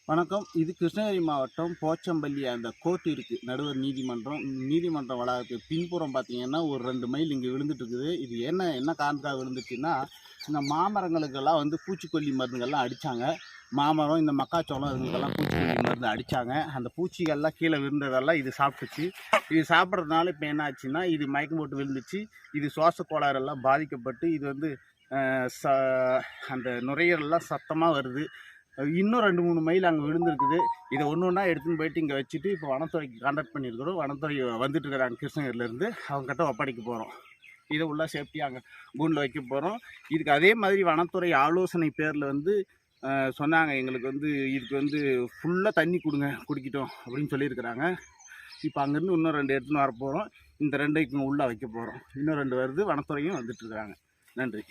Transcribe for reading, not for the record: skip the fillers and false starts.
வணக்கம். இது கிருஷ்ணகிரி மாவட்டம் போச்சம்பள்ளி அந்த கோர்ட் இருக்குது. நடுவர் நீதிமன்ற வளாகத்துக்கு பின்புறம் பார்த்தீங்கன்னா, ஒரு 2 மைல் இங்கே விழுந்துட்டு இருக்குது. இது என்ன காரணத்துக்காக விழுந்துச்சுன்னா, இந்த மாமரங்களுக்கெல்லாம் வந்து பூச்சிக்கொல்லி மருந்துகள்லாம் அடித்தாங்க. மாமரம், இந்த மக்காச்சோளம் இதுக்கெல்லாம் பூச்சிக்கொல்லி மருந்து அடித்தாங்க. அந்த பூச்சிகள்லாம் கீழே விழுந்ததெல்லாம் இது சாப்பிட்டுச்சு. இது சாப்பிட்றதுனால இப்போ என்ன ஆச்சுன்னா, இது மயக்கம் போட்டு விழுந்துச்சு. இது சுவாச கோளாறெல்லாம் பாதிக்கப்பட்டு இது வந்து அந்த நுரையீரல்லாம் சத்தமாக வருது. இன்னும் 2, 3 மைல் அங்கே விழுந்துருக்குது. இதை ஒன்றா எடுத்துன்னு போயிட்டு இங்கே வச்சுட்டு இப்போ வனத்துறைக்கு கான்டாக்ட் பண்ணியிருக்கிறோம். வனத்துறை வந்துட்டு இருக்கிறாங்க கிருஷ்ணகிரிலேருந்து. அவங்ககிட்ட ஒப்படைக்க போகிறோம். இதை உள்ள சேஃப்டியாக அங்கே கூண்டில் வைக்க போகிறோம். இதுக்கு அதே மாதிரி வனத்துறை ஆலோசனை பேரில் வந்து சொன்னாங்க, எங்களுக்கு வந்து இதுக்கு வந்து ஃபுல்லாக தண்ணி குடிக்கட்டும் அப்படின்னு சொல்லியிருக்கிறாங்க. இப்போ அங்கேருந்து இன்னும் 2 எடுத்துன்னு வர போகிறோம். இந்த 2 உள்ளே வைக்க போகிறோம். இன்னும் 2 வருது. வனத்துறையும் வந்துட்டுருக்குறாங்க. நன்றி.